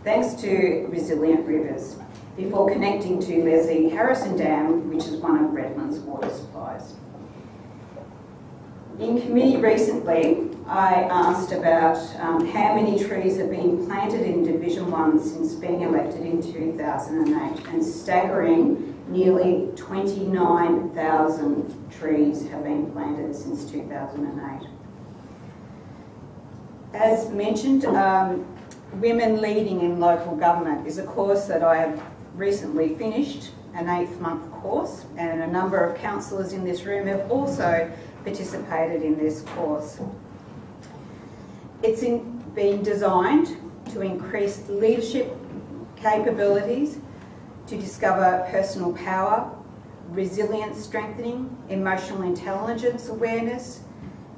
thanks to resilient rivers, before connecting to Leslie Harrison Dam, which is one of Redmond's water supplies. In committee recently, I asked about how many trees have been planted in Division 1 since being elected in 2008, and staggering nearly 29,000 trees have been planted since 2008. As mentioned, Women Leading in Local Government is a course that I have recently finished, an 8th-month course, and a number of councillors in this room have also participated in this course. It's been designed to increase leadership capabilities, to discover personal power, resilience strengthening, emotional intelligence awareness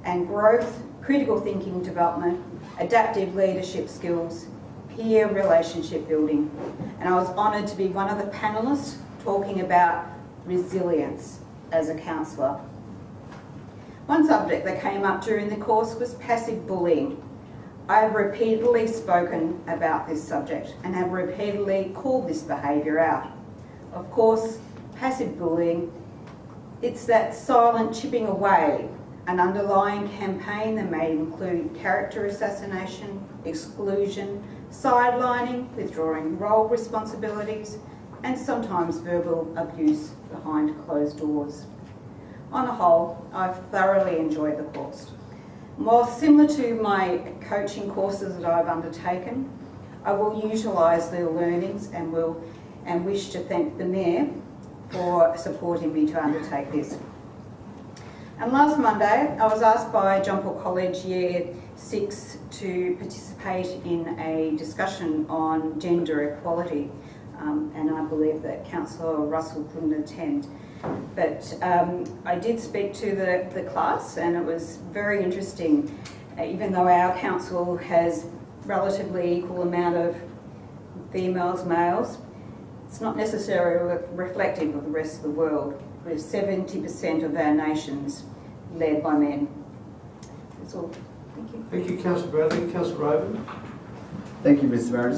and growth, critical thinking development, adaptive leadership skills, peer relationship building. And I was honoured to be one of the panellists talking about resilience as a councillor. One subject that came up during the course was passive bullying. I have repeatedly spoken about this subject and have repeatedly called this behaviour out. Of course, passive bullying, it's that silent chipping away, an underlying campaign that may include character assassination, exclusion, sidelining, withdrawing role responsibilities, and sometimes verbal abuse behind closed doors. On the whole, I've thoroughly enjoyed the course. While similar to my coaching courses that I've undertaken, I will utilise the learnings and wish to thank the Mayor for supporting me to undertake this. And last Monday, I was asked by John Paul College Year 6 to participate in a discussion on gender equality, and I believe that Councillor Russell couldn't attend. But I did speak to the class, and it was very interesting. Even though our council has relatively equal amount of females, males, it's not necessarily reflective of the rest of the world, with 70% of our nations led by men. That's all. Thank you. Thank you, Councillor Bradley. Councillor Raven. Thank you, Mr. Mayor.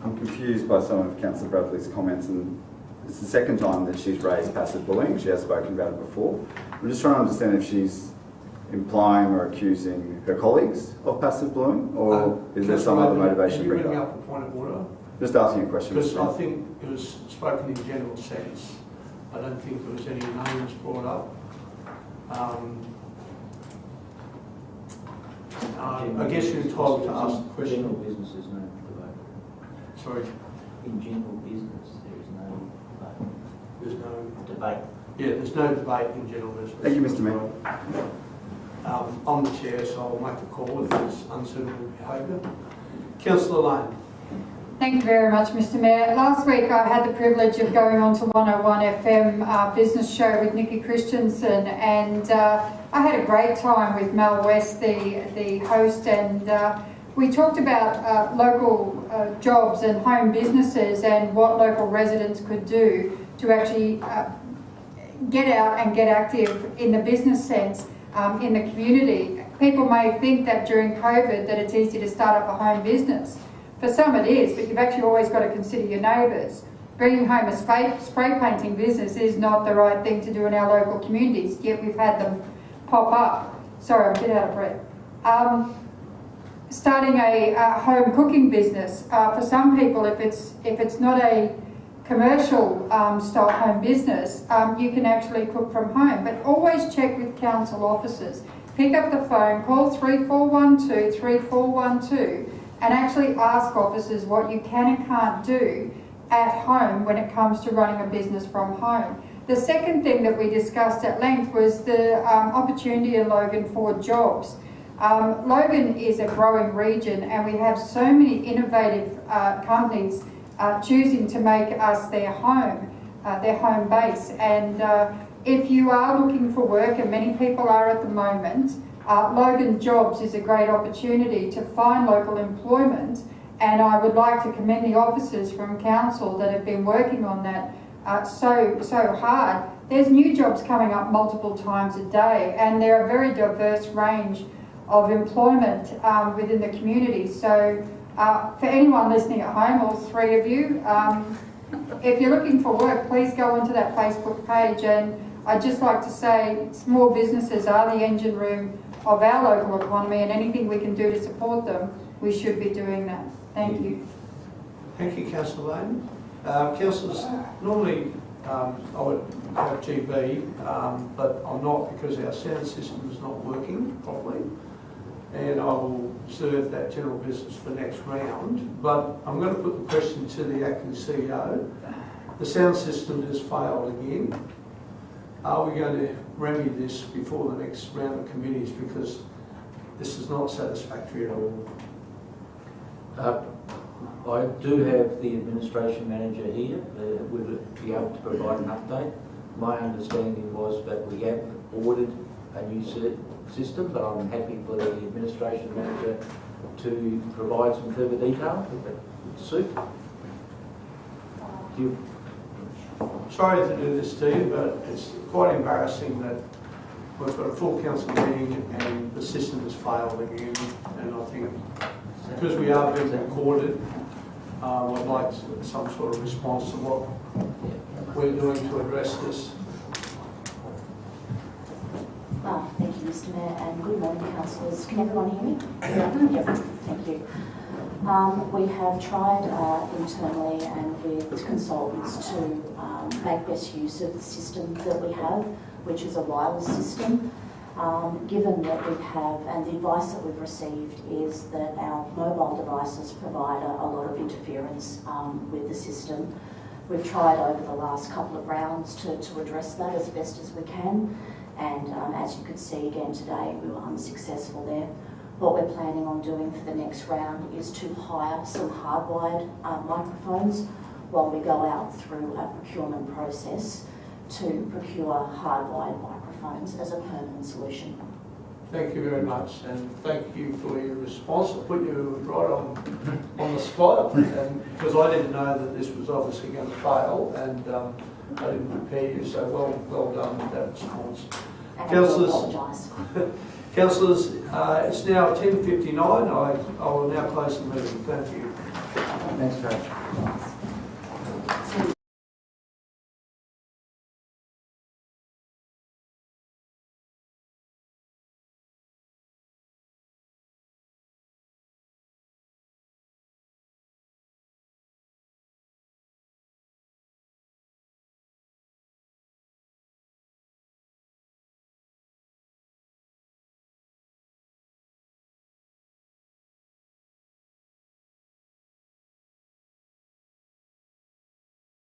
I'm confused by some of Councillor Bradley's comments, and it's the second time that she's raised passive bullying. She has spoken about it before. I'm just trying to understand if she's implying or accusing her colleagues of passive bullying, or is there some other motivation? Are you bringing up a point of order? Just asking a question. Because I think it was spoken in general sense. I don't think there was any names brought up. I guess you're entitled to ask the question. General business is no debate. Sorry? In general business, there is no debate. There's no Debate. Yeah, there's no debate in general business. Thank you, Mr. Mayor. I'm the chair, so I'll make the call if there's unsuitable behaviour. Councillor Lane. Thank you very much, Mr. Mayor. Last week I had the privilege of going on to 101 FM business show with Nikki Christensen, and I had a great time with Mel West, the host, and we talked about local jobs and home businesses and what local residents could do to actually get out and get active in the business sense in the community. People may think that during COVID that it's easy to start up a home business. For some it is, but you've actually always got to consider your neighbours. Bringing home a spray painting business is not the right thing to do in our local communities, yet we've had them pop up. Sorry, I'm a bit out of breath. Starting a home cooking business, for some people, if it's not a commercial style home business, you can actually cook from home. But always check with council officers. Pick up the phone, call 3412 3412, and actually ask officers what you can and can't do at home when it comes to running a business from home. The second thing that we discussed at length was the opportunity in Logan for jobs. Logan is a growing region, and we have so many innovative companies choosing to make us their home base. And if you are looking for work, and many people are at the moment, Logan Jobs is a great opportunity to find local employment, and I would like to commend the officers from council that have been working on that so hard. There's new jobs coming up multiple times a day, and they're a very diverse range of employment within the community. So for anyone listening at home, all three of you, if you're looking for work, please go onto that Facebook page. And I'd just like to say small businesses are the engine room of our local economy, and anything we can do to support them, we should be doing that. Thank you. Thank you, Councillor Lane. Councillors, normally I would have GB, but I'm not, because our sound system is not working properly, and I will serve that general business for next round. But I'm going to put the question to the acting CEO. The sound system has failed again. Are we going to remedy this before the next round of committees, because this is not satisfactory at all? I do have the administration manager here, would be able to provide an update. My understanding was that we have ordered a new system, but I'm happy for the administration manager to provide some further detail, if that would suit. Thank you. Sorry to do this to you, but it's quite embarrassing that we've got a full council meeting and the system has failed again. And I think because we are being recorded, I'd like some sort of response to what we're doing to address this. Thank you, Mr. Mayor, and good morning, councillors. Can everyone hear me? Yep. Thank you. We have tried internally and with consultants to make best use of the system that we have, which is a wireless system. Given that we have, and the advice that we've received is that our mobile devices provide a lot of interference with the system. We've tried over the last couple of rounds to address that as best as we can, and as you could see again today, we were unsuccessful there. What we're planning on doing for the next round is to hire some hardwired microphones while we go out through a procurement process to procure hardwired microphones as a permanent solution. Thank you very much, and thank you for your response. I put you right on the spot, and because I didn't know that this was obviously going to fail, and I didn't prepare you, so well done with that response. Councillors, Councillors, it's now 10:59. I will now close the meeting. Thank you. Thanks, Coach.